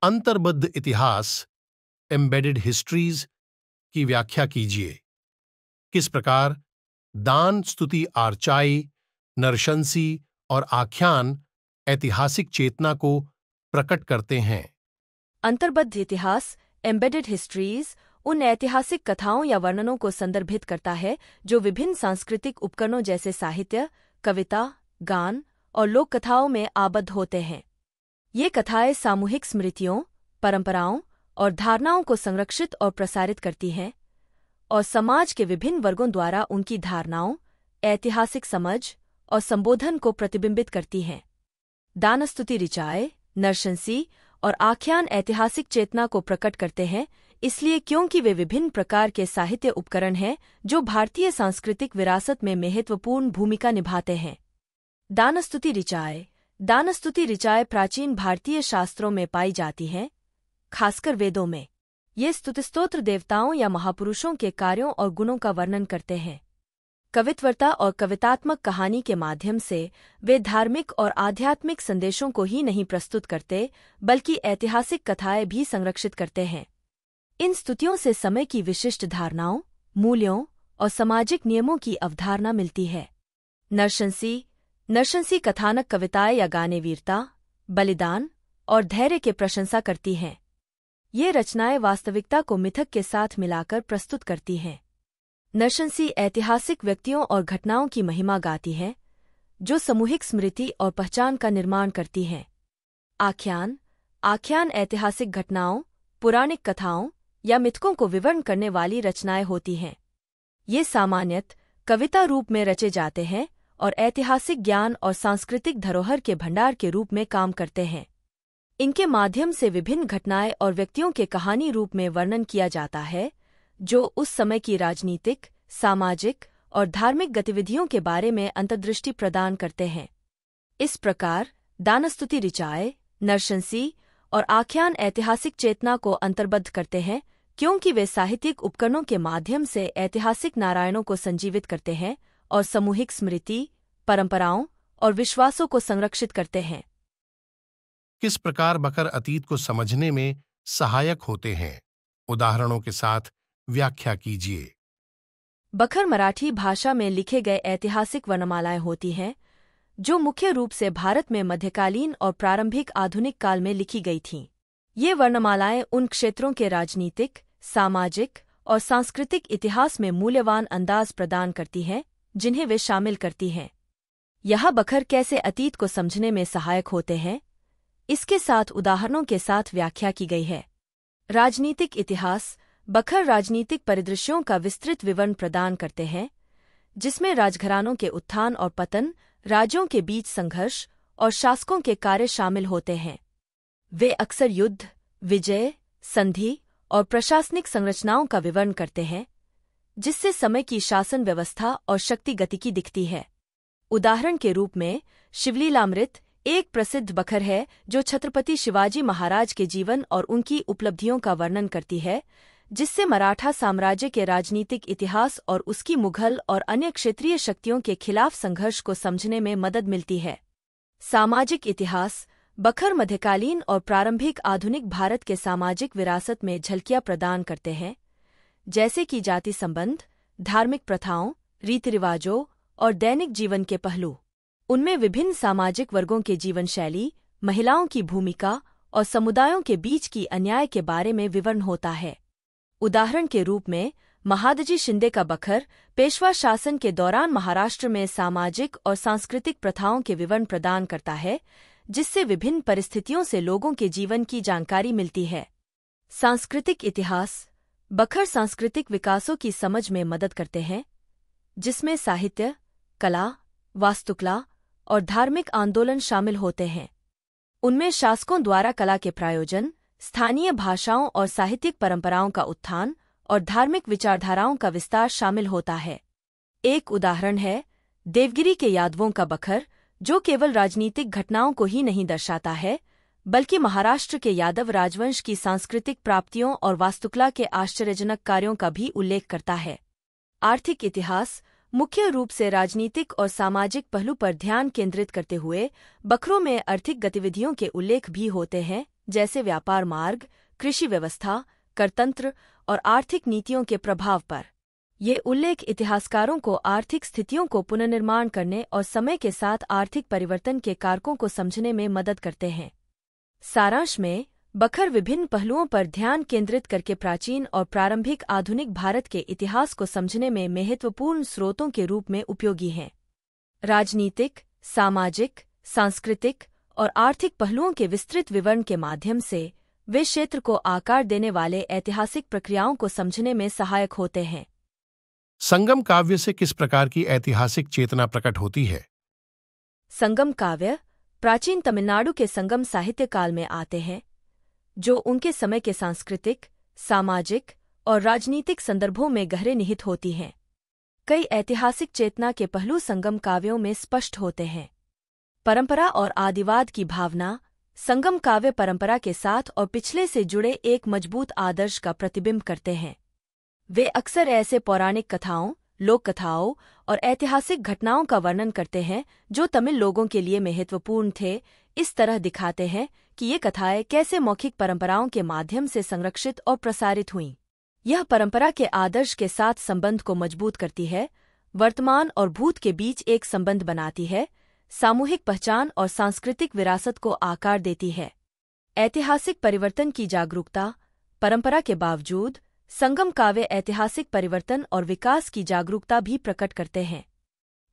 अंतर्बद्ध इतिहास embedded histories की व्याख्या कीजिए। किस प्रकार दान, स्तुति, आर्चाई, नरशंसी और आख्यान ऐतिहासिक चेतना को प्रकट करते हैं। अंतर्बद्ध इतिहास एम्बेडेड हिस्ट्रीज उन ऐतिहासिक कथाओं या वर्णनों को संदर्भित करता है जो विभिन्न सांस्कृतिक उपकरणों जैसे साहित्य, कविता, गान और लोक कथाओं में आबद्ध होते हैं। ये कथाएं सामूहिक स्मृतियों, परंपराओं और धारणाओं को संरक्षित और प्रसारित करती हैं और समाज के विभिन्न वर्गों द्वारा उनकी धारणाओं, ऐतिहासिक समझ और संबोधन को प्रतिबिंबित करती हैं। दान, स्तुति, ऋचाएँ, नरशंसी और आख्यान ऐतिहासिक चेतना को प्रकट करते हैं, इसलिए क्योंकि वे विभिन्न प्रकार के साहित्य उपकरण हैं जो भारतीय सांस्कृतिक विरासत में महत्वपूर्ण भूमिका निभाते हैं। दान, स्तुति, ऋचाएँ। दान, स्तुति, ऋचाएँ प्राचीन भारतीय शास्त्रों में पाई जाती हैं, खासकर वेदों में। ये स्तुतिस्तोत्र देवताओं या महापुरुषों के कार्यों और गुणों का वर्णन करते हैं। कवित्वता और कवितात्मक कहानी के माध्यम से वे धार्मिक और आध्यात्मिक संदेशों को ही नहीं प्रस्तुत करते, बल्कि ऐतिहासिक कथाएं भी संरक्षित करते हैं। इन स्तुतियों से समय की विशिष्ट धारणाओं, मूल्यों और सामाजिक नियमों की अवधारणा मिलती है। नरशंसी कथानक कविताएं या गाने वीरता, बलिदान और धैर्य के प्रशंसा करती हैं। ये रचनाएं वास्तविकता को मिथक के साथ मिलाकर प्रस्तुत करती हैं। नरशंसी ऐतिहासिक व्यक्तियों और घटनाओं की महिमा गाती हैं, जो सामूहिक स्मृति और पहचान का निर्माण करती हैं। आख्यान ऐतिहासिक घटनाओं, पौराणिक कथाओं या मिथकों को विवरण करने वाली रचनाएं होती हैं। ये सामान्यतः कविता रूप में रचे जाते हैं और ऐतिहासिक ज्ञान और सांस्कृतिक धरोहर के भंडार के रूप में काम करते हैं। इनके माध्यम से विभिन्न घटनाएं और व्यक्तियों के कहानी रूप में वर्णन किया जाता है, जो उस समय की राजनीतिक, सामाजिक और धार्मिक गतिविधियों के बारे में अंतर्दृष्टि प्रदान करते हैं। इस प्रकार दान, स्तुति, ऋचाएँ, नरशंसी और आख्यान ऐतिहासिक चेतना को अंतर्बद्ध करते हैं, क्योंकि वे साहित्यिक उपकरणों के माध्यम से ऐतिहासिक नारायणों को संजीवित करते हैं और सामूहिक स्मृति, परंपराओं और विश्वासों को संरक्षित करते हैं। किस प्रकार बखर अतीत को समझने में सहायक होते हैं? उदाहरणों के साथ व्याख्या कीजिए। बखर मराठी भाषा में लिखे गए ऐतिहासिक वर्णमालाएं होती हैं, जो मुख्य रूप से भारत में मध्यकालीन और प्रारंभिक आधुनिक काल में लिखी गई थीं। ये वर्णमालाएं उन क्षेत्रों के राजनीतिक, सामाजिक और सांस्कृतिक इतिहास में मूल्यवान अंदाज प्रदान करती हैं, जिन्हें वे शामिल करती हैं। यह बखर कैसे अतीत को समझने में सहायक होते हैं, इसके साथ उदाहरणों के साथ व्याख्या की गई है। राजनीतिक इतिहास बखर राजनीतिक परिदृश्यों का विस्तृत विवरण प्रदान करते हैं, जिसमें राजघरानों के उत्थान और पतन, राज्यों के बीच संघर्ष और शासकों के कार्य शामिल होते हैं। वे अक्सर युद्ध, विजय, संधि और प्रशासनिक संरचनाओं का विवरण करते हैं, जिससे समय की शासन व्यवस्था और शक्ति गतिकी दिखती है। उदाहरण के रूप में शिवलीलामृत एक प्रसिद्ध बखर है जो छत्रपति शिवाजी महाराज के जीवन और उनकी उपलब्धियों का वर्णन करती है, जिससे मराठा साम्राज्य के राजनीतिक इतिहास और उसकी मुगल और अन्य क्षेत्रीय शक्तियों के खिलाफ संघर्ष को समझने में मदद मिलती है। सामाजिक इतिहास बखर मध्यकालीन और प्रारंभिक आधुनिक भारत के सामाजिक विरासत में झलकियां प्रदान करते हैं, जैसे कि जाति संबंध, धार्मिक प्रथाओं, रीति रिवाजों और दैनिक जीवन के पहलू। उनमें विभिन्न सामाजिक वर्गों के जीवन शैली, महिलाओं की भूमिका और समुदायों के बीच की अन्याय के बारे में विवरण होता है। उदाहरण के रूप में महादजी शिंदे का बखर पेशवा शासन के दौरान महाराष्ट्र में सामाजिक और सांस्कृतिक प्रथाओं के विवरण प्रदान करता है, जिससे विभिन्न परिस्थितियों से लोगों के जीवन की जानकारी मिलती है। सांस्कृतिक इतिहास बखर सांस्कृतिक विकासों की समझ में मदद करते हैं, जिसमें साहित्य, कला, वास्तुकला और धार्मिक आंदोलन शामिल होते हैं। उनमें शासकों द्वारा कला के प्रायोजन, स्थानीय भाषाओं और साहित्यिक परंपराओं का उत्थान और धार्मिक विचारधाराओं का विस्तार शामिल होता है। एक उदाहरण है देवगिरी के यादवों का बखर, जो केवल राजनीतिक घटनाओं को ही नहीं दर्शाता है, बल्कि महाराष्ट्र के यादव राजवंश की सांस्कृतिक प्राप्तियों और वास्तुकला के आश्चर्यजनक कार्यों का भी उल्लेख करता है। आर्थिक इतिहास मुख्य रूप से राजनीतिक और सामाजिक पहलू पर ध्यान केंद्रित करते हुए बखरों में आर्थिक गतिविधियों के उल्लेख भी होते हैं, जैसे व्यापार मार्ग, कृषि व्यवस्था, करतंत्र और आर्थिक नीतियों के प्रभाव पर। ये उल्लेख इतिहासकारों को आर्थिक स्थितियों को पुनर्निर्माण करने और समय के साथ आर्थिक परिवर्तन के कारकों को समझने में मदद करते हैं। सारांश में, बखर विभिन्न पहलुओं पर ध्यान केंद्रित करके प्राचीन और प्रारंभिक आधुनिक भारत के इतिहास को समझने में महत्वपूर्ण स्रोतों के रूप में उपयोगी हैं। राजनीतिक, सामाजिक, सांस्कृतिक और आर्थिक पहलुओं के विस्तृत विवरण के माध्यम से वे क्षेत्र को आकार देने वाले ऐतिहासिक प्रक्रियाओं को समझने में सहायक होते हैं। संगम काव्य से किस प्रकार की ऐतिहासिक चेतना प्रकट होती है? संगम काव्य प्राचीन तमिलनाडु के संगम साहित्य काल में आते हैं, जो उनके समय के सांस्कृतिक, सामाजिक और राजनीतिक संदर्भों में गहरे निहित होती हैं। कई ऐतिहासिक चेतना के पहलू संगम काव्यों में स्पष्ट होते हैं। परंपरा और आदिवाद की भावना संगम काव्य परंपरा के साथ और पिछले से जुड़े एक मजबूत आदर्श का प्रतिबिंब करते हैं। वे अक्सर ऐसे पौराणिक कथाओं, लोक कथाओं और ऐतिहासिक घटनाओं का वर्णन करते हैं जो तमिल लोगों के लिए महत्वपूर्ण थे। इस तरह दिखाते हैं कि ये कथाएं कैसे मौखिक परंपराओं के माध्यम से संरक्षित और प्रसारित हुईं। यह परंपरा के आदर्श के साथ संबंध को मजबूत करती है, वर्तमान और भूत के बीच एक संबंध बनाती है, सामूहिक पहचान और सांस्कृतिक विरासत को आकार देती है। ऐतिहासिक परिवर्तन की जागरूकता परंपरा के बावजूद संगम काव्य ऐतिहासिक परिवर्तन और विकास की जागरूकता भी प्रकट करते हैं।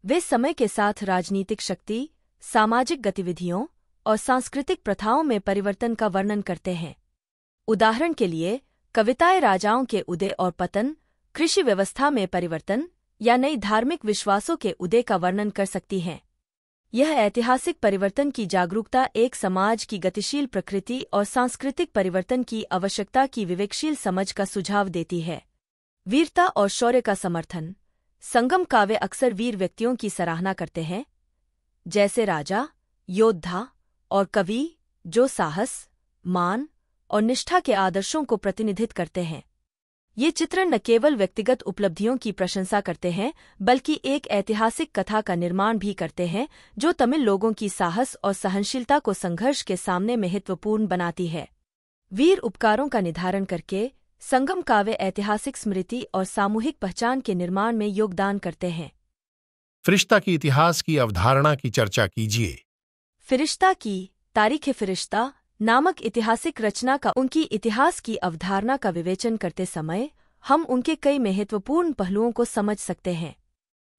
वे समय के साथ राजनीतिक शक्ति, सामाजिक गतिविधियों और सांस्कृतिक प्रथाओं में परिवर्तन का वर्णन करते हैं। उदाहरण के लिए, कविताएं राजाओं के उदय और पतन, कृषि व्यवस्था में परिवर्तन या नई धार्मिक विश्वासों के उदय का वर्णन कर सकती हैं। यह ऐतिहासिक परिवर्तन की जागरूकता एक समाज की गतिशील प्रकृति और सांस्कृतिक परिवर्तन की आवश्यकता की विवेकशील समझ का सुझाव देती है। वीरता और शौर्य का समर्थन संगम काव्य अक्सर वीर व्यक्तियों की सराहना करते हैं, जैसे राजा, योद्धा और कवि, जो साहस, मान और निष्ठा के आदर्शों को प्रतिनिधित करते हैं। ये चित्रण न केवल व्यक्तिगत उपलब्धियों की प्रशंसा करते हैं, बल्कि एक ऐतिहासिक कथा का निर्माण भी करते हैं जो तमिल लोगों की साहस और सहनशीलता को संघर्ष के सामने महत्वपूर्ण बनाती है। वीर उपकारों का निर्धारण करके संगम काव्य ऐतिहासिक स्मृति और सामूहिक पहचान के निर्माण में योगदान करते हैं। फरिश्ता की इतिहास की अवधारणा की चर्चा कीजिए। फरिश्ता की तारीख़ फरिश्ता नामक ऐतिहासिक रचना का उनकी इतिहास की अवधारणा का विवेचन करते समय हम उनके कई महत्वपूर्ण पहलुओं को समझ सकते हैं।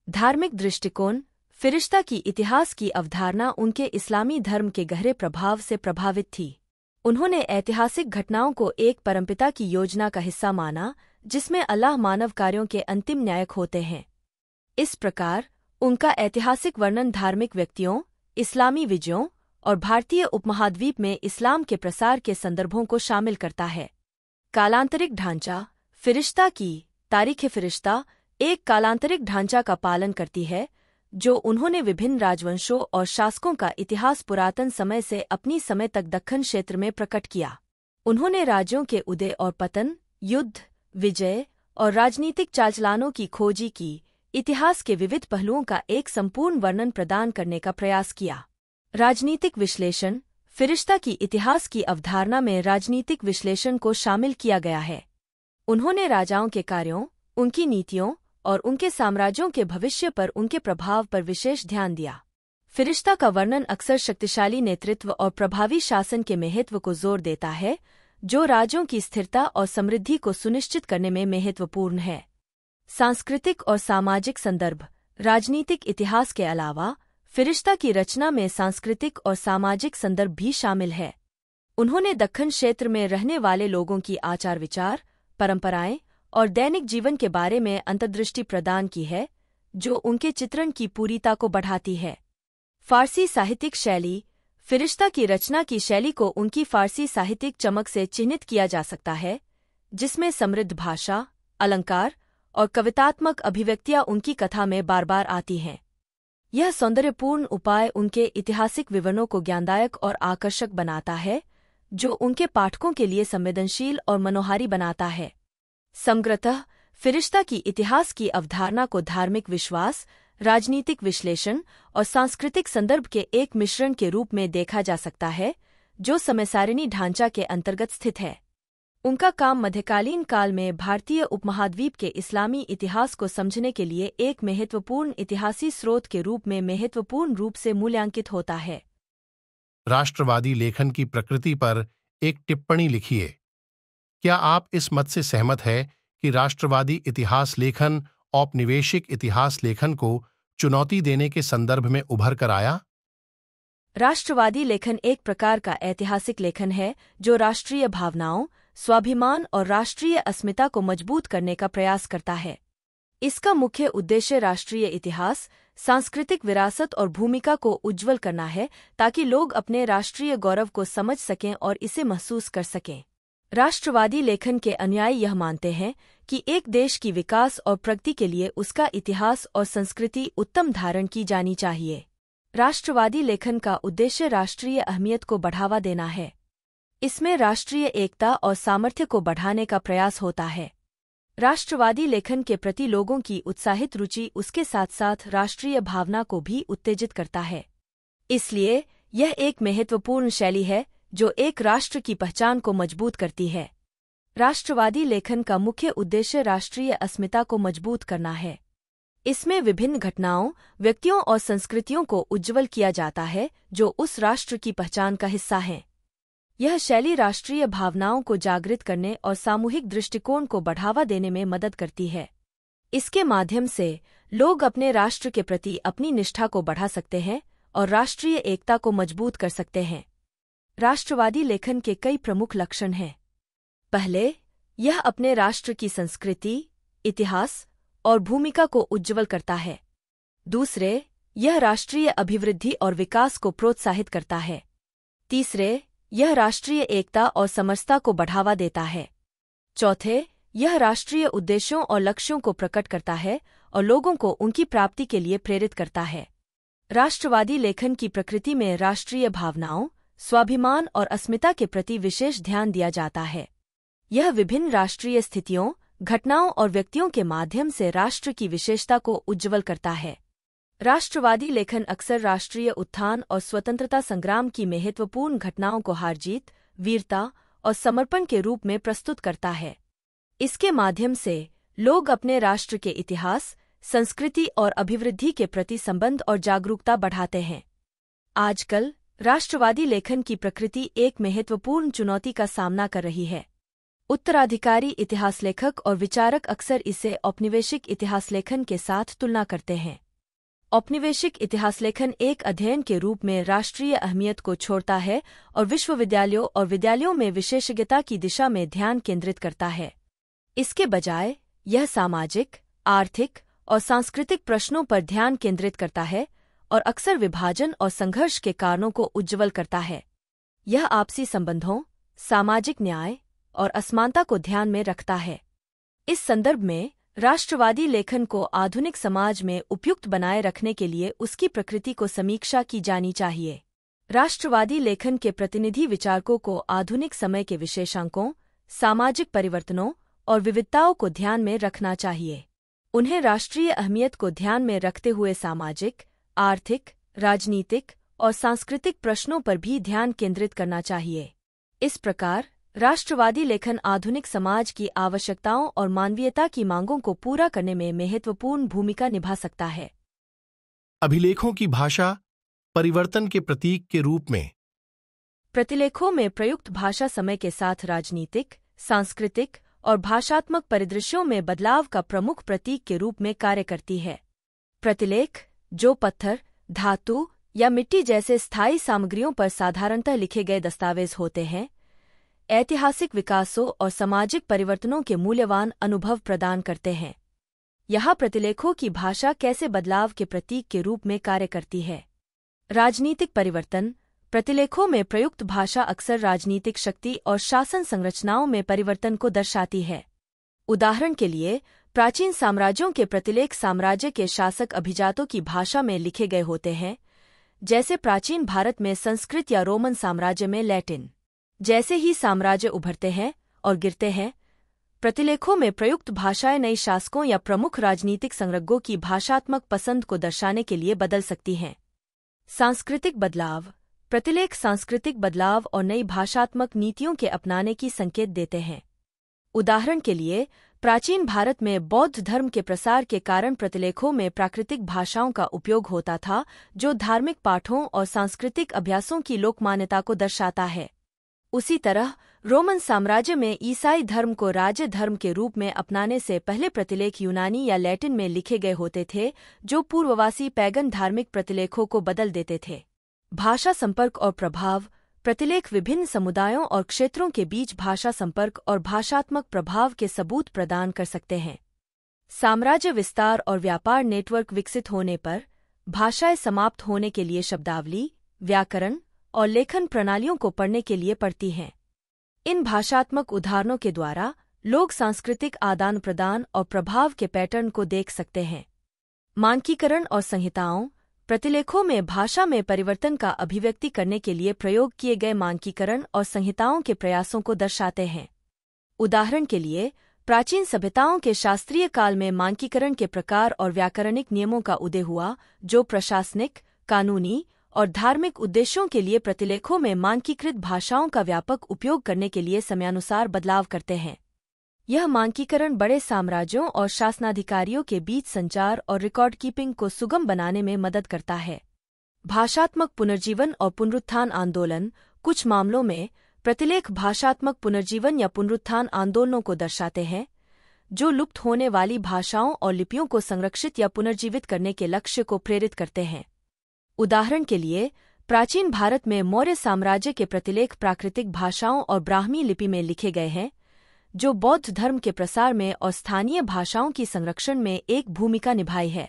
धार्मिक दृष्टिकोण फरिश्ता की इतिहास की अवधारणा उनके इस्लामी धर्म के गहरे प्रभाव से प्रभावित थी। उन्होंने ऐतिहासिक घटनाओं को एक परमपिता की योजना का हिस्सा माना, जिसमें अल्लाह मानव कार्यों के अंतिम न्यायक होते हैं। इस प्रकार उनका ऐतिहासिक वर्णन धार्मिक व्यक्तियों, इस्लामी विजयों और भारतीय उपमहाद्वीप में इस्लाम के प्रसार के संदर्भों को शामिल करता है। कालांतरिक ढांचा फरिश्ता की तारीख़ फरिश्ता एक कालांतरिक ढांचा का पालन करती है, जो उन्होंने विभिन्न राजवंशों और शासकों का इतिहास पुरातन समय से अपनी समय तक दक्खन क्षेत्र में प्रकट किया। उन्होंने राज्यों के उदय और पतन, युद्ध, विजय और राजनीतिक चालचलनों की खोजी की, इतिहास के विविध पहलुओं का एक संपूर्ण वर्णन प्रदान करने का प्रयास किया। राजनीतिक विश्लेषण फरिश्ता की इतिहास की अवधारणा में राजनीतिक विश्लेषण को शामिल किया गया है। उन्होंने राजाओं के कार्यों, उनकी नीतियों और उनके साम्राज्यों के भविष्य पर उनके प्रभाव पर विशेष ध्यान दिया। फरिश्ता का वर्णन अक्सर शक्तिशाली नेतृत्व और प्रभावी शासन के महत्व को जोर देता है, जो राज्यों की स्थिरता और समृद्धि को सुनिश्चित करने में महत्वपूर्ण है। सांस्कृतिक और सामाजिक संदर्भ राजनीतिक इतिहास के अलावा फरिश्ता की रचना में सांस्कृतिक और सामाजिक संदर्भ भी शामिल है। उन्होंने दक्खन क्षेत्र में रहने वाले लोगों की आचार विचार, परंपराएं और दैनिक जीवन के बारे में अंतर्दृष्टि प्रदान की है, जो उनके चित्रण की पूरीता को बढ़ाती है। फारसी साहित्यिक शैली फरिश्ता की रचना की शैली को उनकी फारसी साहित्यिक चमक से चिह्नित किया जा सकता है, जिसमें समृद्ध भाषा, अलंकार और कवितात्मक अभिव्यक्तियां उनकी कथा में बार बार आती हैं। यह सौंदर्यपूर्ण उपाय उनके ऐतिहासिक विवरणों को ज्ञानदायक और आकर्षक बनाता है, जो उनके पाठकों के लिए संवेदनशील और मनोहारी बनाता है। समग्रतः फरिश्ता की इतिहास की अवधारणा को धार्मिक विश्वास, राजनीतिक विश्लेषण और सांस्कृतिक संदर्भ के एक मिश्रण के रूप में देखा जा सकता है, जो समयसारिणी ढांचा के अंतर्गत स्थित है। उनका काम मध्यकालीन काल में भारतीय उपमहाद्वीप के इस्लामी इतिहास को समझने के लिए एक महत्वपूर्ण इतिहासी स्रोत के रूप में महत्वपूर्ण रूप से मूल्यांकित होता है। राष्ट्रवादी लेखन की प्रकृति पर एक टिप्पणी लिखिए। क्या आप इस मत से सहमत है कि राष्ट्रवादी इतिहास लेखन औपनिवेशिक इतिहास लेखन को चुनौती देने के संदर्भ में उभर कर आया? राष्ट्रवादी लेखन एक प्रकार का ऐतिहासिक लेखन है जो राष्ट्रीय भावनाओं, स्वाभिमान और राष्ट्रीय अस्मिता को मजबूत करने का प्रयास करता है। इसका मुख्य उद्देश्य राष्ट्रीय इतिहास, सांस्कृतिक विरासत और भूमिका को उज्ज्वल करना है ताकि लोग अपने राष्ट्रीय गौरव को समझ सकें और इसे महसूस कर सकें। राष्ट्रवादी लेखन के अनुयायी यह मानते हैं कि एक देश की विकास और प्रगति के लिए उसका इतिहास और संस्कृति उत्तम धारण की जानी चाहिए। राष्ट्रवादी लेखन का उद्देश्य राष्ट्रीय अहमियत को बढ़ावा देना है। इसमें राष्ट्रीय एकता और सामर्थ्य को बढ़ाने का प्रयास होता है। राष्ट्रवादी लेखन के प्रति लोगों की उत्साहित रुचि उसके साथ साथ राष्ट्रीय भावना को भी उत्तेजित करता है। इसलिए यह एक महत्वपूर्ण शैली है जो एक राष्ट्र की पहचान को मजबूत करती है। राष्ट्रवादी लेखन का मुख्य उद्देश्य राष्ट्रीय अस्मिता को मजबूत करना है। इसमें विभिन्न घटनाओं, व्यक्तियों और संस्कृतियों को उज्ज्वल किया जाता है जो उस राष्ट्र की पहचान का हिस्सा हैं। यह शैली राष्ट्रीय भावनाओं को जागृत करने और सामूहिक दृष्टिकोण को बढ़ावा देने में मदद करती है। इसके माध्यम से लोग अपने राष्ट्र के प्रति अपनी निष्ठा को बढ़ा सकते हैं और राष्ट्रीय एकता को मजबूत कर सकते हैं। राष्ट्रवादी लेखन के कई प्रमुख लक्षण हैं। पहले, यह अपने राष्ट्र की संस्कृति, इतिहास और भूमिका को उज्ज्वल करता है। दूसरे, यह राष्ट्रीय अभिवृद्धि और विकास को प्रोत्साहित करता है। तीसरे, यह राष्ट्रीय एकता और समरसता को बढ़ावा देता है। चौथे, यह राष्ट्रीय उद्देश्यों और लक्ष्यों को प्रकट करता है और लोगों को उनकी प्राप्ति के लिए प्रेरित करता है। राष्ट्रवादी लेखन की प्रकृति में राष्ट्रीय भावनाओं, स्वाभिमान और अस्मिता के प्रति विशेष ध्यान दिया जाता है। यह विभिन्न राष्ट्रीय स्थितियों, घटनाओं और व्यक्तियों के माध्यम से राष्ट्र की विशेषता को उज्ज्वल करता है। राष्ट्रवादी लेखन अक्सर राष्ट्रीय उत्थान और स्वतंत्रता संग्राम की महत्वपूर्ण घटनाओं को हार-जीत, वीरता और समर्पण के रूप में प्रस्तुत करता है। इसके माध्यम से लोग अपने राष्ट्र के इतिहास, संस्कृति और अभिवृद्धि के प्रति संबंध और जागरूकता बढ़ाते हैं। आजकल राष्ट्रवादी लेखन की प्रकृति एक महत्वपूर्ण चुनौती का सामना कर रही है। उत्तराधिकारी इतिहास लेखक और विचारक अक्सर इसे औपनिवेशिक इतिहास लेखन के साथ तुलना करते हैं। औपनिवेशिक इतिहास लेखन एक अध्ययन के रूप में राष्ट्रीय अहमियत को छोड़ता है और विश्वविद्यालयों और विद्यालयों में विशेषज्ञता की दिशा में ध्यान केंद्रित करता है। इसके बजाय यह सामाजिक, आर्थिक और सांस्कृतिक प्रश्नों पर ध्यान केंद्रित करता है और अक्सर विभाजन और संघर्ष के कारणों को उज्ज्वल करता है। यह आपसी संबंधों, सामाजिक न्याय और असमानता को ध्यान में रखता है। इस संदर्भ में राष्ट्रवादी लेखन को आधुनिक समाज में उपयुक्त बनाए रखने के लिए उसकी प्रकृति को समीक्षा की जानी चाहिए। राष्ट्रवादी लेखन के प्रतिनिधि विचारकों को आधुनिक समय के विशेषांकों, सामाजिक परिवर्तनों और विविधताओं को ध्यान में रखना चाहिए। उन्हें राष्ट्रीय अहमियत को ध्यान में रखते हुए सामाजिक, आर्थिक, राजनीतिक और सांस्कृतिक प्रश्नों पर भी ध्यान केंद्रित करना चाहिए। इस प्रकार राष्ट्रवादी लेखन आधुनिक समाज की आवश्यकताओं और मानवीयता की मांगों को पूरा करने में महत्वपूर्ण भूमिका निभा सकता है। अभिलेखों की भाषा परिवर्तन के प्रतीक के रूप में। प्रतिलेखों में प्रयुक्त भाषा समय के साथ राजनीतिक, सांस्कृतिक और भाषात्मक परिदृश्यों में बदलाव का प्रमुख प्रतीक के रूप में कार्य करती है। प्रतिलेख, जो पत्थर, धातु या मिट्टी जैसे स्थायी सामग्रियों पर साधारणतः लिखे गए दस्तावेज होते हैं, ऐतिहासिक विकासों और सामाजिक परिवर्तनों के मूल्यवान अनुभव प्रदान करते हैं। यहाँ प्रतिलेखों की भाषा कैसे बदलाव के प्रतीक के रूप में कार्य करती है। राजनीतिक परिवर्तन। प्रतिलेखों में प्रयुक्त भाषा अक्सर राजनीतिक शक्ति और शासन संरचनाओं में परिवर्तन को दर्शाती है। उदाहरण के लिए, प्राचीन साम्राज्यों के प्रतिलेख साम्राज्य के शासक अभिजातों की भाषा में लिखे गए होते हैं, जैसे प्राचीन भारत में संस्कृत या रोमन साम्राज्य में लैटिन। जैसे ही साम्राज्य उभरते हैं और गिरते हैं, प्रतिलेखों में प्रयुक्त भाषाएं नई शासकों या प्रमुख राजनीतिक संरग्गों की भाषात्मक पसंद को दर्शाने के लिए बदल सकती हैं। सांस्कृतिक बदलाव। प्रतिलेख सांस्कृतिक बदलाव और नई भाषात्मक नीतियों के अपनाने की संकेत देते हैं। उदाहरण के लिए, प्राचीन भारत में बौद्ध धर्म के प्रसार के कारण प्रतिलेखों में प्राकृतिक भाषाओं का उपयोग होता था, जो धार्मिक पाठों और सांस्कृतिक अभ्यासों की लोकमान्यता को दर्शाता है। उसी तरह रोमन साम्राज्य में ईसाई धर्म को राज्य धर्म के रूप में अपनाने से पहले प्रतिलेख यूनानी या लैटिन में लिखे गए होते थे, जो पूर्ववासी पैगन धार्मिक प्रतिलेखों को बदल देते थे। भाषा संपर्क और प्रभाव। प्रतिलेख विभिन्न समुदायों और क्षेत्रों के बीच भाषा संपर्क और भाषात्मक प्रभाव के सबूत प्रदान कर सकते हैं। साम्राज्य विस्तार और व्यापार नेटवर्क विकसित होने पर भाषाएं समाप्त होने के लिए शब्दावली, व्याकरण और लेखन प्रणालियों को पढ़ने के लिए पड़ती हैं। इन भाषात्मक उदाहरणों के द्वारा लोग सांस्कृतिक आदान प्रदान और प्रभाव के पैटर्न को देख सकते हैं। मानकीकरण और संहिताओं। प्रतिलेखों में भाषा में परिवर्तन का अभिव्यक्ति करने के लिए प्रयोग किए गए मानकीकरण और संहिताओं के प्रयासों को दर्शाते हैं। उदाहरण के लिए, प्राचीन सभ्यताओं के शास्त्रीय काल में मानकीकरण के प्रकार और व्याकरणिक नियमों का उदय हुआ, जो प्रशासनिक, कानूनी और धार्मिक उद्देश्यों के लिए प्रतिलेखों में मानकीकृत भाषाओं का व्यापक उपयोग करने के लिए समयानुसार बदलाव करते हैं। यह मानकीकरण बड़े साम्राज्यों और शासनाधिकारियों के बीच संचार और रिकॉर्ड कीपिंग को सुगम बनाने में मदद करता है। भाषात्मक पुनर्जीवन और पुनरुत्थान आंदोलन। कुछ मामलों में प्रतिलेख भाषात्मक पुनर्जीवन या पुनरुत्थान आंदोलनों को दर्शाते हैं, जो लुप्त होने वाली भाषाओं और लिपियों को संरक्षित या पुनर्जीवित करने के लक्ष्य को प्रेरित करते हैं। उदाहरण के लिए, प्राचीन भारत में मौर्य साम्राज्य के प्रतिलेख प्राकृतिक भाषाओं और ब्राह्मी लिपि में लिखे गए हैं, जो बौद्ध धर्म के प्रसार में और स्थानीय भाषाओं की संरक्षण में एक भूमिका निभाई है।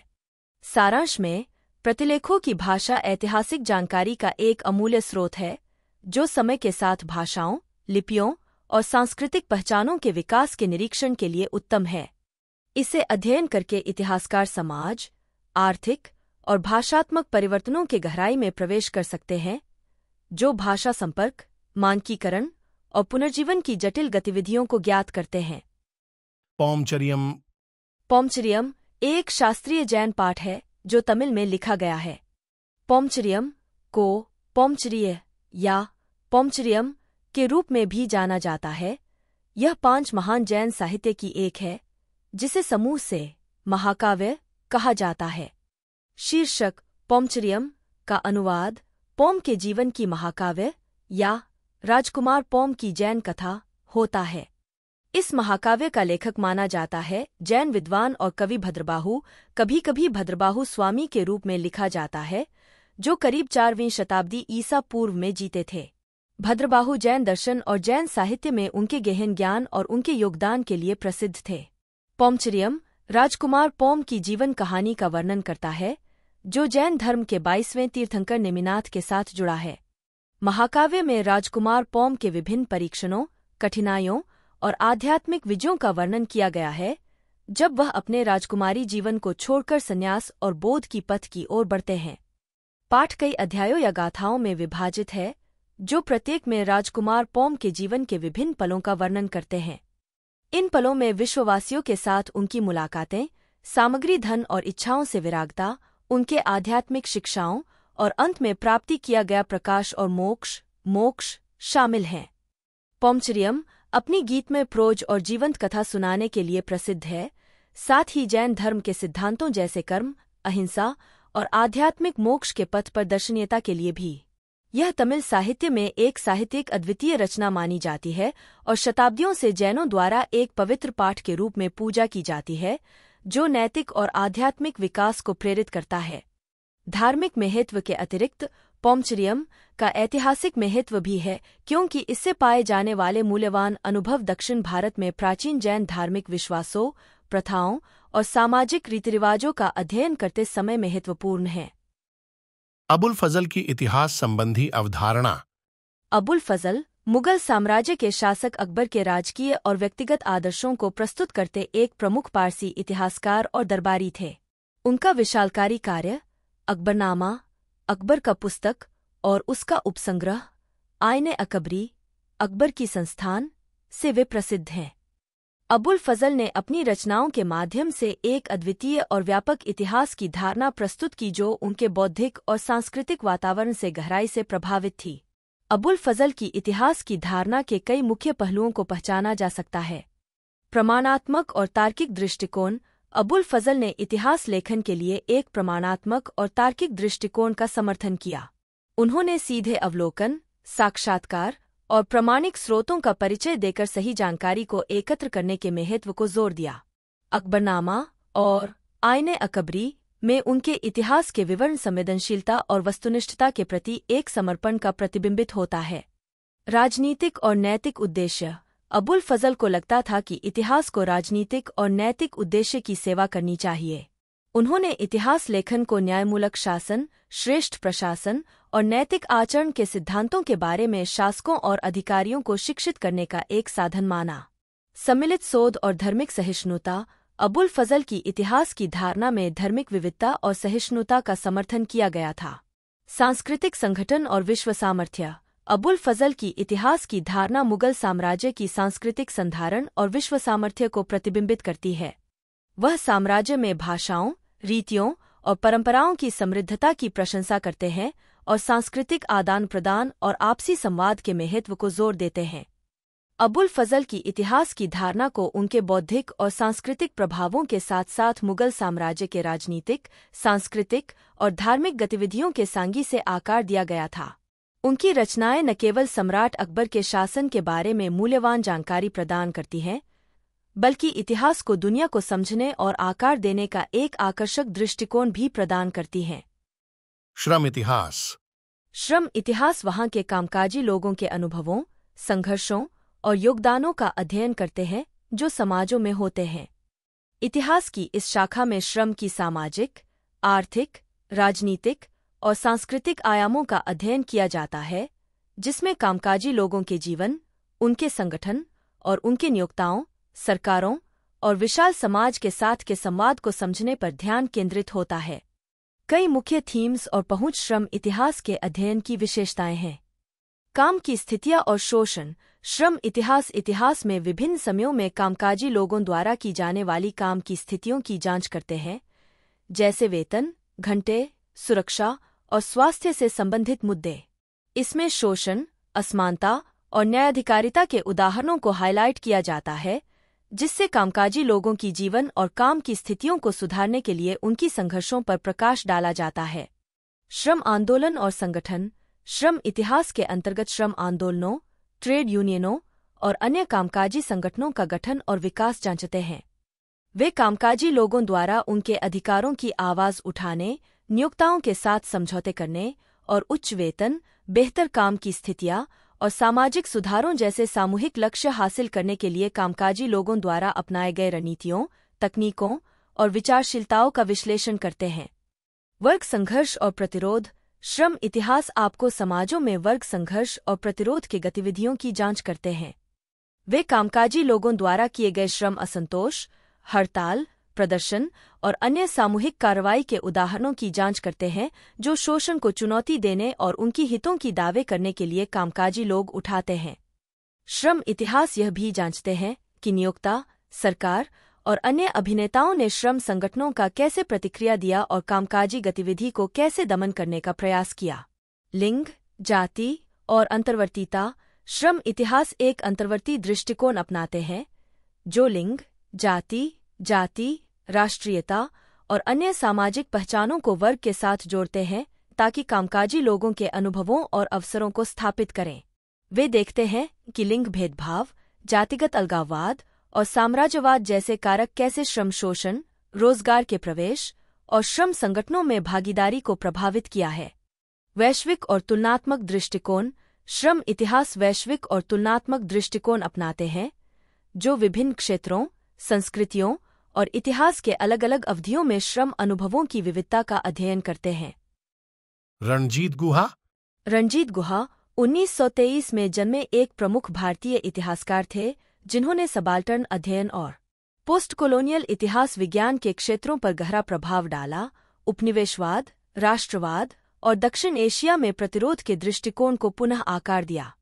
सारांश में, प्रतिलेखों की भाषा ऐतिहासिक जानकारी का एक अमूल्य स्रोत है, जो समय के साथ भाषाओं, लिपियों और सांस्कृतिक पहचानों के विकास के निरीक्षण के लिए उत्तम है। इसे अध्ययन करके इतिहासकार समाज, आर्थिक और भाषात्मक परिवर्तनों के गहराई में प्रवेश कर सकते हैं, जो भाषा संपर्क, मानकीकरण और पुनर्जीवन की जटिल गतिविधियों को ज्ञात करते हैं। पौमचरियम। पौमचरियम एक शास्त्रीय जैन पाठ है जो तमिल में लिखा गया है। पौमचरियम को पौमचरिय या पौमचरियम के रूप में भी जाना जाता है। यह 5 महान जैन साहित्य की एक है, जिसे समूह से महाकाव्य कहा जाता है। शीर्षक पौमचरियम का अनुवाद पौम के जीवन की महाकाव्य या राजकुमार पौम की जैन कथा होता है। इस महाकाव्य का लेखक माना जाता है जैन विद्वान और कवि भद्रबाहु, कभी कभी भद्रबाहु स्वामी के रूप में लिखा जाता है, जो करीब 4वीं शताब्दी ईसा पूर्व में जीते थे। भद्रबाहु जैन दर्शन और जैन साहित्य में उनके गहन ज्ञान और उनके योगदान के लिए प्रसिद्ध थे। पौमचरियम राजकुमार पौम की जीवन कहानी का वर्णन करता है, जो जैन धर्म के 22वें तीर्थंकर नेमिनाथ के साथ जुड़ा है। महाकाव्य में राजकुमार पौम के विभिन्न परीक्षणों, कठिनाइयों और आध्यात्मिक विजयों का वर्णन किया गया है, जब वह अपने राजकुमारी जीवन को छोड़कर संन्यास और बोध की पथ की ओर बढ़ते हैं। पाठ कई अध्यायों या गाथाओं में विभाजित है, जो प्रत्येक में राजकुमार पौम के जीवन के विभिन्न पलों का वर्णन करते हैं। इन पलों में विश्ववासियों के साथ उनकी मुलाकातें, सामग्री, धन और इच्छाओं से विरागता, उनके आध्यात्मिक शिक्षाओं और अंत में प्राप्ति किया गया प्रकाश और मोक्ष शामिल हैं। पौमचरियम अपनी गीतमय प्रोज और जीवंत कथा सुनाने के लिए प्रसिद्ध है, साथ ही जैन धर्म के सिद्धांतों जैसे कर्म, अहिंसा और आध्यात्मिक मोक्ष के पथ पर दर्शनीयता के लिए भी। यह तमिल साहित्य में एक साहित्यिक अद्वितीय रचना मानी जाती है और शताब्दियों से जैनों द्वारा एक पवित्र पाठ के रूप में पूजा की जाती है, जो नैतिक और आध्यात्मिक विकास को प्रेरित करता है। धार्मिक महत्व के अतिरिक्त पौमचरियम का ऐतिहासिक महत्व भी है, क्योंकि इससे पाए जाने वाले मूल्यवान अनुभव दक्षिण भारत में प्राचीन जैन धार्मिक विश्वासों, प्रथाओं और सामाजिक रीतिरिवाजों का अध्ययन करते समय महत्वपूर्ण हैं। अबुल फजल की इतिहास संबंधी अवधारणा। अबुल फजल मुगल साम्राज्य के शासक अकबर के राजकीय और व्यक्तिगत आदर्शों को प्रस्तुत करते एक प्रमुख पारसी इतिहासकार और दरबारी थे। उनका विशालकारी कार्य, अकबरनामा, अकबर का पुस्तक और उसका उपसंग्रह आईने अकबरी, अकबर की संस्थान से वे प्रसिद्ध हैं। अबुल फजल ने अपनी रचनाओं के माध्यम से एक अद्वितीय और व्यापक इतिहास की धारणा प्रस्तुत की जो उनके बौद्धिक और सांस्कृतिक वातावरण से गहराई से प्रभावित थी। अबुल फजल की इतिहास की धारणा के कई मुख्य पहलुओं को पहचाना जा सकता है। प्रमाणात्मक और तार्किक दृष्टिकोण। अबुल फजल ने इतिहास लेखन के लिए एक प्रमाणात्मक और तार्किक दृष्टिकोण का समर्थन किया। उन्होंने सीधे अवलोकन, साक्षात्कार और प्रामाणिक स्रोतों का परिचय देकर सही जानकारी को एकत्र करने के महत्व को जोर दिया। अकबरनामा और आईने अकबरी में उनके इतिहास के विवरण संवेदनशीलता और वस्तुनिष्ठता के प्रति एक समर्पण का प्रतिबिंबित होता है। राजनीतिक और नैतिक उद्देश्य। अबुल फजल को लगता था कि इतिहास को राजनीतिक और नैतिक उद्देश्य की सेवा करनी चाहिए। उन्होंने इतिहास लेखन को न्यायमूलक शासन, श्रेष्ठ प्रशासन और नैतिक आचरण के सिद्धांतों के बारे में शासकों और अधिकारियों को शिक्षित करने का एक साधन माना। सम्मिलित सोच और धार्मिक सहिष्णुता। अबुल फजल की इतिहास की धारणा में धार्मिक विविधता और सहिष्णुता का समर्थन किया गया था। सांस्कृतिक संगठन और विश्व सामर्थ्य। अबुल फजल की इतिहास की धारणा मुगल साम्राज्य की सांस्कृतिक संधारण और विश्व सामर्थ्य को प्रतिबिंबित करती है। वह साम्राज्य में भाषाओं, रीतियों और परंपराओं की समृद्धता की प्रशंसा करते हैं और सांस्कृतिक आदान प्रदान और आपसी संवाद के महत्व को जोर देते हैं। अबुल फजल की इतिहास की धारणा को उनके बौद्धिक और सांस्कृतिक प्रभावों के साथ साथ मुगल साम्राज्य के राजनीतिक, सांस्कृतिक और धार्मिक गतिविधियों के सांगी से आकार दिया गया था। उनकी रचनाएं न केवल सम्राट अकबर के शासन के बारे में मूल्यवान जानकारी प्रदान करती हैं, बल्कि इतिहास को दुनिया को समझने और आकार देने का एक आकर्षक दृष्टिकोण भी प्रदान करती हैं। श्रम इतिहास। श्रम इतिहास वहाँ के कामकाजी लोगों के अनुभवों, संघर्षों और योगदानों का अध्ययन करते हैं जो समाजों में होते हैं। इतिहास की इस शाखा में श्रम की सामाजिक, आर्थिक, राजनीतिक और सांस्कृतिक आयामों का अध्ययन किया जाता है, जिसमें कामकाजी लोगों के जीवन, उनके संगठन और उनके नियोक्ताओं, सरकारों और विशाल समाज के साथ के संवाद को समझने पर ध्यान केंद्रित होता है। कई मुख्य थीम्स और पहुंच श्रम इतिहास के अध्ययन की विशेषताएं हैं। काम की स्थितियां और शोषण। श्रम इतिहास में विभिन्न समयों में कामकाजी लोगों द्वारा की जाने वाली काम की स्थितियों की जांच करते हैं, जैसे वेतन, घंटे, सुरक्षा और स्वास्थ्य से संबंधित मुद्दे। इसमें शोषण, असमानता और न्यायाधिकारिता के उदाहरणों को हाईलाइट किया जाता है, जिससे कामकाजी लोगों की जीवन और काम की स्थितियों को सुधारने के लिए उनकी संघर्षों पर प्रकाश डाला जाता है। श्रम आंदोलन और संगठन। श्रम इतिहास के अंतर्गत श्रम आंदोलनों, ट्रेड यूनियनों और अन्य कामकाजी संगठनों का गठन और विकास जांचते हैं। वे कामकाजी लोगों द्वारा उनके अधिकारों की आवाज उठाने, नियोक्ताओं के साथ समझौते करने और उच्च वेतन, बेहतर काम की स्थितियां और सामाजिक सुधारों जैसे सामूहिक लक्ष्य हासिल करने के लिए कामकाजी लोगों द्वारा अपनाए गए रणनीतियों, तकनीकों और विचारशीलताओं का विश्लेषण करते हैं। वर्ग संघर्ष और प्रतिरोध। श्रम इतिहास आपको समाजों में वर्ग संघर्ष और प्रतिरोध की गतिविधियों की जांच करते हैं। वे कामकाजी लोगों द्वारा किए गए श्रम असंतोष, हड़ताल, प्रदर्शन और अन्य सामूहिक कार्रवाई के उदाहरणों की जांच करते हैं जो शोषण को चुनौती देने और उनकी हितों की दावे करने के लिए कामकाजी लोग उठाते हैं। श्रम इतिहास यह भी जांचते हैं कि नियोक्ता, सरकार और अन्य अभिनेताओं ने श्रम संगठनों का कैसे प्रतिक्रिया दिया और कामकाजी गतिविधि को कैसे दमन करने का प्रयास किया। लिंग, जाति और अंतर्वर्तीता। श्रम इतिहास एक अंतर्वर्ती दृष्टिकोण अपनाते हैं जो लिंग, जाति, राष्ट्रीयता और अन्य सामाजिक पहचानों को वर्ग के साथ जोड़ते हैं ताकि कामकाजी लोगों के अनुभवों और अवसरों को स्थापित करें। वे देखते हैं कि लिंग भेदभाव, जातिगत अलगाववाद और साम्राज्यवाद जैसे कारक कैसे श्रम शोषण, रोजगार के प्रवेश और श्रम संगठनों में भागीदारी को प्रभावित किया है। वैश्विक और तुलनात्मक दृष्टिकोण। श्रम इतिहास वैश्विक और तुलनात्मक दृष्टिकोण अपनाते हैं जो विभिन्न क्षेत्रों, संस्कृतियों और इतिहास के अलग अलग अवधियों में श्रम अनुभवों की विविधता का अध्ययन करते हैं। रणजीत गुहा। रणजीत गुहा 1923 में जन्मे एक प्रमुख भारतीय इतिहासकार थे जिन्होंने सबाल्टर्न अध्ययन और पोस्ट कॉलोनियल इतिहास विज्ञान के क्षेत्रों पर गहरा प्रभाव डाला। उपनिवेशवाद, राष्ट्रवाद और दक्षिण एशिया में प्रतिरोध के दृष्टिकोण को पुनः आकार दिया।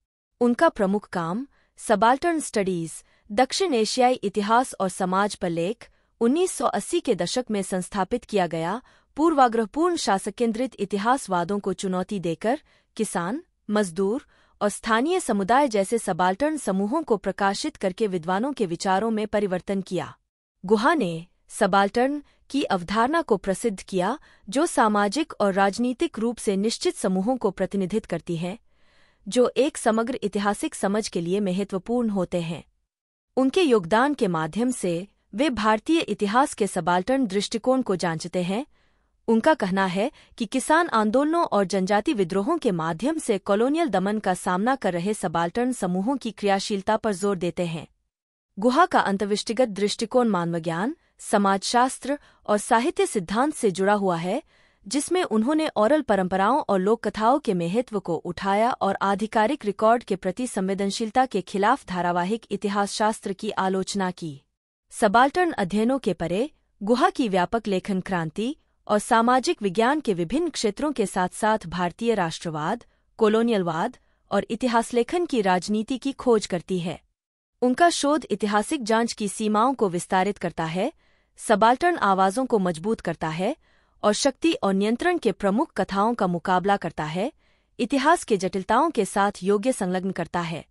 उनका प्रमुख काम सबाल्टर्न स्टडीज दक्षिण एशियाई इतिहास और समाज पर लेख 1980 के दशक में संस्थापित किया गया पूर्वाग्रहपूर्ण शासक केंद्रित इतिहासवादों को चुनौती देकर किसान, मजदूर और स्थानीय समुदाय जैसे सबाल्टर्न समूहों को प्रकाशित करके विद्वानों के विचारों में परिवर्तन किया। गुहा ने सबाल्टर्न की अवधारणा को प्रसिद्ध किया, जो सामाजिक और राजनीतिक रूप से निश्चित समूहों को प्रतिनिधित्व करती है, जो एक समग्र ऐतिहासिक समझ के लिए महत्वपूर्ण होते हैं। उनके योगदान के माध्यम से वे भारतीय इतिहास के सबाल्टर्न दृष्टिकोण को जांचते हैं। उनका कहना है कि किसान आंदोलनों और जनजाति विद्रोहों के माध्यम से कॉलोनियल दमन का सामना कर रहे सबाल्टर्न समूहों की क्रियाशीलता पर जोर देते हैं। गुहा का अंतर्दृष्टिगत दृष्टिकोण मानवज्ञान, समाजशास्त्र और साहित्य सिद्धांत से जुड़ा हुआ है, जिसमें उन्होंने ओरल परंपराओं और लोक कथाओं के महत्व को उठाया और आधिकारिक रिकॉर्ड के प्रति संवेदनशीलता के खिलाफ धारावाहिक इतिहासशास्त्र की आलोचना की। सबाल्टर्न अध्ययनों के परे गुहा की व्यापक लेखन क्रांति और सामाजिक विज्ञान के विभिन्न क्षेत्रों के साथ साथ भारतीय राष्ट्रवाद, कोलोनियलवाद और इतिहास लेखन की राजनीति की खोज करती है। उनका शोध ऐतिहासिक जांच की सीमाओं को विस्तारित करता है, सबाल्टर्न आवाज़ों को मजबूत करता है और शक्ति और नियंत्रण के प्रमुख कथाओं का मुकाबला करता है, इतिहास के जटिलताओं के साथ योग्य संलग्न करता है।